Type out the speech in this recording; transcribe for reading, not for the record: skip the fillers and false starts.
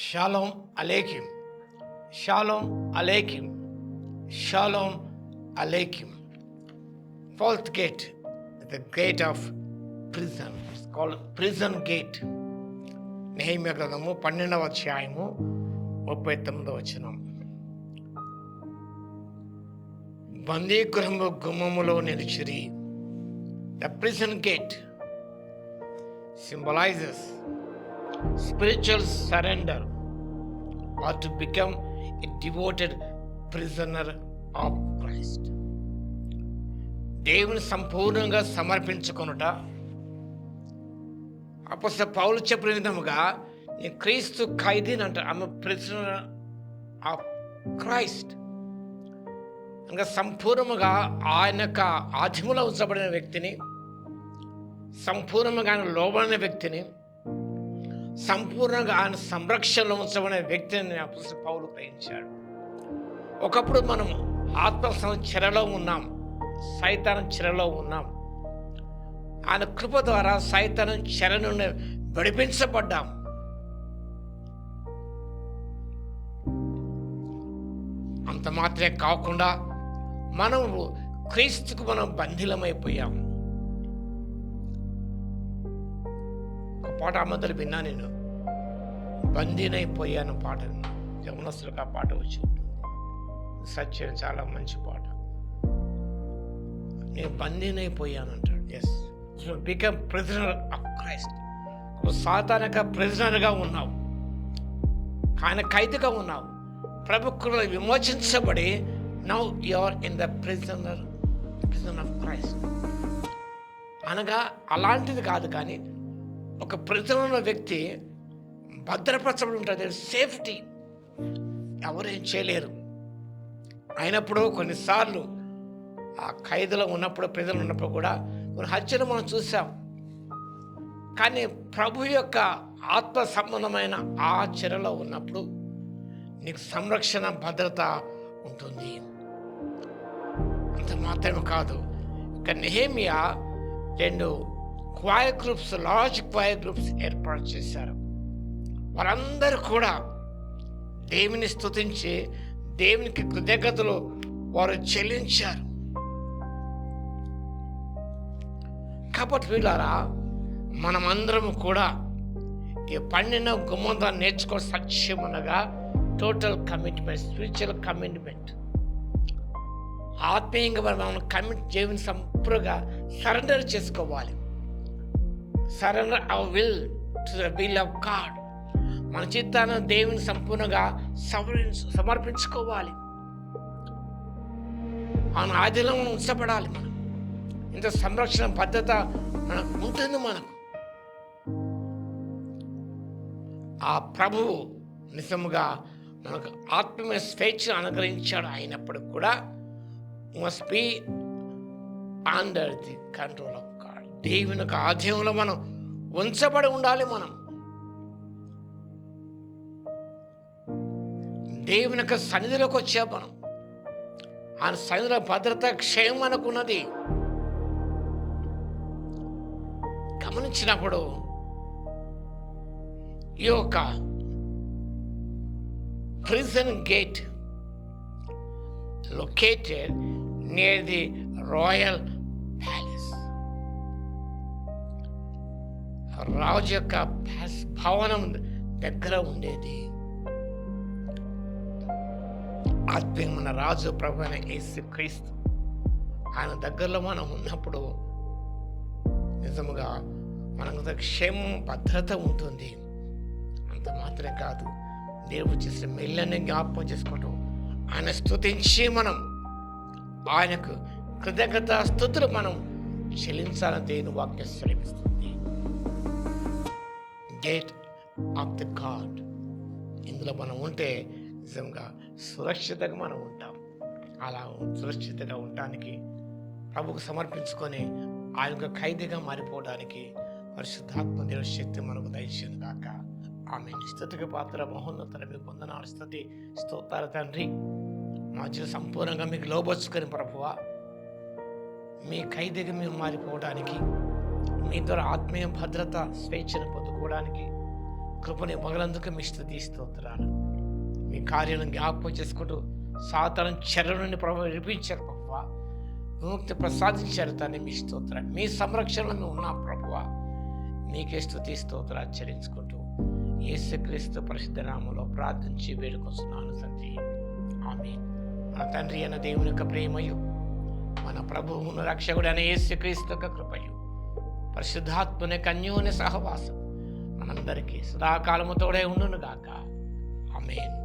Shalom aleichem, shalom aleichem, shalom aleichem. Fourth gate, the gate of prison. It's called prison gate. Nehemiah గ్రంథము 12వ అధ్యాయము 39వ వచనం. బందీగృహము గుమ్మములో నిలిచిరి. The prison gate symbolizes spiritual surrender or to become a devoted prisoner of Christ. దేవుని సంపూర్ణంగా సమర్పించుకొనుట. అపోస్తలుడు పౌలు చెప్పిన విధముగా నేను క్రీస్తు ఖైదీని అంటారు. ఆమె ప్రిజనర్ ఆఫ్ క్రైస్ట్. ఇంకా సంపూర్ణముగా ఆయన యొక్క ఆధీనంలో ఉంచబడిన వ్యక్తిని, సంపూర్ణంగా ఆయన లోబడిన వ్యక్తిని, సంపూర్ణంగా ఆయన సంరక్షణలో ఉంచబడిన వ్యక్తిని అపోస్తలుడు పౌలు గ్రహించాడు. ఒకప్పుడు మనం ఆత్మ చెరలో ఉన్నాం, సైతానం చెరలో ఉన్నాం. ఆయన కృప ద్వారా సైతానం చెర నుండి విడిపించబడ్డాం. అంత మాత్రమే కాకుండా మనం క్రీస్తుకు మనం బంధిలమైపోయాం. ఒక పాట మొదలు విన్నా, నేను బందీనైపోయాను పాట. యవనస్తులకు ఆ పాట వచ్చి ఉంటుంది. సత్యం, చాలా మంచి పాట. నేను బందీనైపోయాను అంటాడు. Yes, become prisoner of Christ. సాతానిక ప్రిజనర్గా ఉన్నావు, ఆయన ఖైదుగా ఉన్నావు. ప్రభు కృపలో విమోచించబడి now you are in the prison of Christ. అనగా అలాంటిది కాదు, కానీ ఒక ప్రిజనర్ వ్యక్తి భద్రపరచబడి ఉంటుంది. సేఫ్టీ, ఎవరేం చేయలేరు. అయినప్పుడు కొన్నిసార్లు ఆ ఖైదులో ఉన్నప్పుడు, ప్రజలు ఉన్నప్పుడు కూడా కొన్ని హత్యలు మనం చూసాం. కానీ ప్రభు యొక్క ఆత్మ సంబంధమైన ఆ చెరలో ఉన్నప్పుడు నీకు సంరక్షణ, భద్రత ఉంటుంది. అంత మాత్రమే కాదు, ఇక Nehemiah 2 choir groups, large choir groups ఏర్పాటు చేశారు. వారందరూ కూడా దేవుని స్తుతించి దేవునికి కృతజ్ఞతలు వారు చెల్లించారు. కాబట్టి వీళ్ళారా, మనమందరం కూడా ఈ 12వ గుమ్మంతో నేర్చుకో సత్యం అనగా టోటల్ కమిట్మెంట్, స్పిరిచువల్ కమిట్మెంట్. ఆత్మీయంగా మనం దేవుని సంపూర్ణంగా సరెండర్ చేసుకోవాలి. Surrender our will to the will of God. మన చిత్తాన్ని దేవుని సంపూర్ణంగా సమర్పించుకోవాలి. ఆయన ఆధీనంలో ఉంచబడాలి. మనం ఇంత సంరక్షణ భద్రత మనకు ఉంటుంది. మనకు ఆ ప్రభువు నిజముగా మనకు ఆత్మీయ స్వేచ్ఛ అనుగ్రహించాడు. అయినప్పుడు కూడా must be under the control of God. దేవుని యొక్క ఆధీనంలో మనం ఉంచబడి ఉండాలి. మనం దేవుని యొక్క సన్నిధిలోకి వచ్చాం. మనం ఆయన సన్నిధిలో భద్రత, క్షేమం అనుకున్నది గమనించినప్పుడు ఈ యొక్క prison gate located near the royal palace. రాజు యొక్క భవనం దగ్గర ఉండేది. ఆత్మీయమైన రాజు ప్రభు అయిన యేసుక్రీస్తు ఆయన దగ్గరలో మనం ఉన్నప్పుడు నిజముగా మనకు క్షేమం, భద్రత ఉంటుంది. అంత మాత్రమే కాదు, దేవుడు చేసిన మేళ్ళని జ్ఞాపకం చేసుకోవటం, ఆయన స్తుతించి మనం ఆయనకు కృతజ్ఞత స్తుతులు మనం చెల్లించాలని దేవుని వాక్యం సెలవిస్తుంది. Gate of the God. ఇందులో మనం ఉంటే నిజంగా సురక్షితంగా మనం ఉంటాం. అలా సురక్షితంగా ఉండటానికి, ప్రభుకు సమర్పించుకొని ఆయన యొక్క ఖైదీగా మారిపోవడానికి పరిశుద్ధాత్మ దేవుని శక్తి మనకు దయచేయను గాక. ఆమేన్. స్తుతికి పాత్ర మహోన్నతుల మీకు వందనాలు, స్తుతి స్తోత్రాలు తండ్రి. మా జీవితం సంపూర్ణంగా మీకు లోబర్చుకొని ప్రభువా, మీ ఖైదీగా మేము మారిపోవడానికి, మీ ద్వారా ఆత్మీయ భద్రత, స్వేచ్ఛను పొందుకోవడానికి కృపని మగలందుకు మీ స్తుతి స్తోత్రాలు. మీ కార్యాలను జ్ఞాపకం చేసుకుంటూ సాతాను చెర నుండి ప్రభు విడిపించారు ప్రభువా, విముక్తి ప్రసాదించారు తండ్రి. మీ స్తోత్రాలు. మీ సంరక్షణలో మేము ఉన్నాం ప్రభువా. మీకే స్తుతి స్తోత్రాలు చెల్లించుకుంటూ యేసుక్రీస్తు పరిశుద్ధ నామములో ప్రార్థించి వేడుకొస్తున్నాను తండ్రి. ఆమేన్. మన తండ్రి అయిన దేవుని యొక్క ప్రేమయు, మన ప్రభువును రక్షకుడైన యేసుక్రీస్తు యొక్క కృపయు, పరిశుద్ధాత్మని అన్యోన్య సహవాసం మనందరికీ సదాకాలము తోడే ఉండును గాక. ఆమేన్.